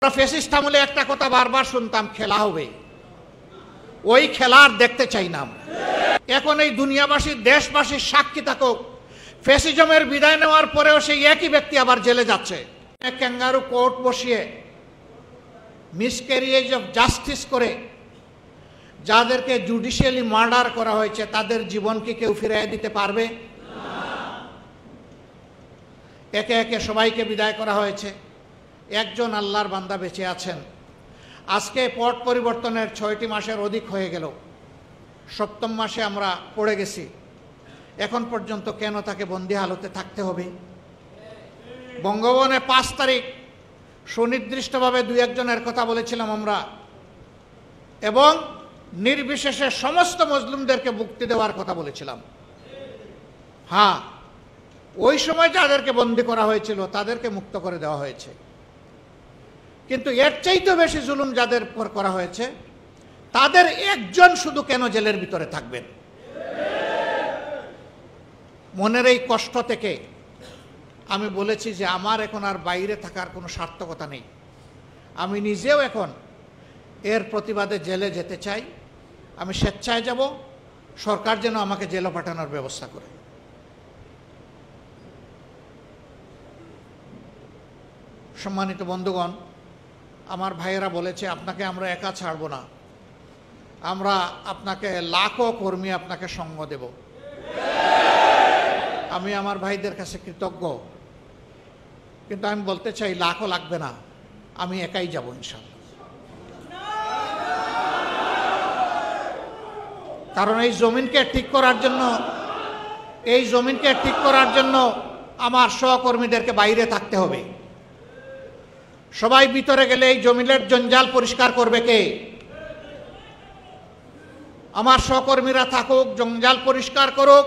আমরা ফ্যাসিস্ট আমলে একটা কথা বারবার শুনতাম, খেলা হবে। ওই খেলা আর দেখতে চাই না। এখন এই দুনিয়াবাসী দেশবাসীর সাক্ষী থাকুক, ফ্যাসিজমের বিদায় নেওয়ার পরেও সেই একই ব্যক্তি আবার জেলে যাচ্ছে। ক্যাঙ্গারু কোর্ট বসিয়ে মিসক্যারিয়েজ অফ জাস্টিস করে যাদেরকে জুডিশিয়ালি মার্ডার করা হয়েছে তাদের জীবন কি কেউ ফিরিয়ে দিতে পারবে? একে একে সবাইকে বিদায় করা হয়েছে। একজন আল্লাহর বান্দা বেঁচে আছেন। আজকে পট পরিবর্তনের 6টি মাসের অধিক হয়ে গেল, 7ম মাসে আমরা পড়ে গেছি। এখন পর্যন্ত কেন তাকে বন্দি হালতে থাকতে হবে? বঙ্গভবনে 5 তারিখ সুনির্দিষ্টভাবে 2-1 কথা বলেছিলাম আমরা, এবং নির্বিশেষে সমস্ত মুসলিমদেরকে মুক্তি দেওয়ার কথা বলেছিলাম। হ্যাঁ, ওই সময় যাদেরকে বন্দি করা হয়েছিল তাদেরকে মুক্ত করে দেওয়া হয়েছে, কিন্তু এর চাইতে বেশি জুলুম যাদের উপর করা হয়েছে তাদের একজন শুধু কেন জেলের ভিতরে থাকবেন? মনের এই কষ্ট থেকে আমি বলেছি যে আমার এখন আর বাইরে থাকার কোনো সার্থকতা নেই। আমি নিজেও এখন এর প্রতিবাদে জেলে যেতে চাই। আমি স্বেচ্ছায় যাব, সরকার যেন আমাকে জেলে পাঠানোর ব্যবস্থা করে। সম্মানিত বন্ধুগণ, আমার ভাইয়েরা বলেছে আপনাকে আমরা একা ছাড়ব না, আমরা আপনাকে লাখো কর্মী আপনাকে সঙ্গ দেব। আমি আমার ভাইদের কাছে কৃতজ্ঞ, কিন্তু আমি বলতে চাই লাখও লাগবে না, আমি একাই যাব ইনশাআল্লাহ। কারণ এই জমিনকে ঠিক করার জন্য আমার সহকর্মীদেরকে বাইরে থাকতে হবে। সবাই ভিতরে গেলে এই জমিনের জঞ্জাল পরিষ্কার করবে কে? আমার সহকর্মীরা থাকুক, জঞ্জাল পরিষ্কার করুক,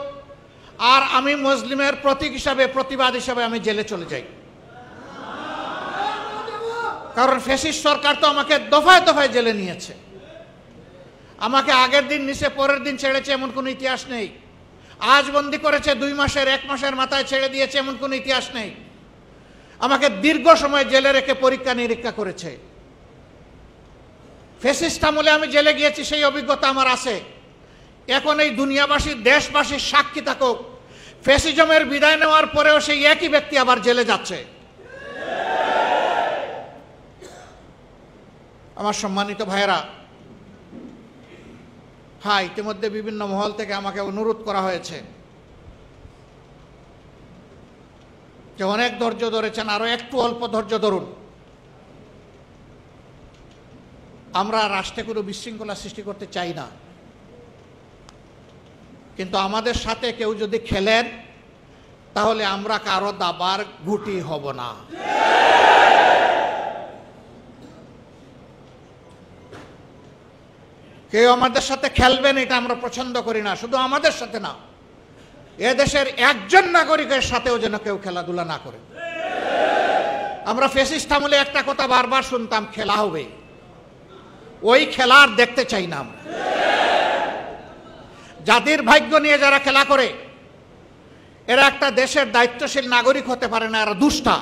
আর আমি মুসলিমের প্রতীক হিসাবে, প্রতিবাদ হিসাবে আমি জেলে চলে যাই। কারণ ফ্যাসিস্ট সরকার তো আমাকে দফায় দফায় জেলে নিয়েছে। আমাকে আগের দিন নিচে পরের দিন ছেড়েছে এমন কোনো ইতিহাস নেই। আজ বন্দি করেছে 2 মাসের, 1 মাসের মাথায় ছেড়ে দিয়েছে এমন কোনো ইতিহাস নেই। আমাকে দীর্ঘ সময় জেলে রেখে পরীক্ষা নিরীক্ষা করেছে। ফ্যাসিস্ট আমলে আমি জেলে গিয়েছি, সেই অভিজ্ঞতা আমার আছে। এখন এই দুনিয়াবাসী দেশবাসীর সাক্ষী থাকুক, ফ্যাসিজমের বিদায় নেওয়ার পরেও সেই একই ব্যক্তি আবার জেলে যাচ্ছে। আমার সম্মানিত ভাইয়েরা, হ্যাঁ, ইতিমধ্যে বিভিন্ন মহল থেকে আমাকে অনুরোধ করা হয়েছে যে অনেক ধৈর্য ধরেছেন, আরো একটু অল্প ধৈর্য ধরুন। আমরা রাষ্ট্রে কোনো বিশৃঙ্খলা সৃষ্টি করতে চাই না, কিন্তু আমাদের সাথে কেউ যদি খেলেন তাহলে আমরা কারো দাবার গুটি হব না। কেউ আমাদের সাথে খেলবেন এটা আমরা পছন্দ করি না। শুধু আমাদের সাথে না, এদেশের একজন নাগরিকের সাথেও যেন কেউ খেলাধুলা না করে। আমরা ফ্যাসিস্ট আমলে একটা কথা বারবার শুনতাম, খেলা হবে। ওই খেলা আর দেখতে চাই না। জাতির ভাগ্য নিয়ে যারা খেলা করে এরা একটা দেশের দায়িত্বশীল নাগরিক হতে পারে না, এরা দুষ্টা।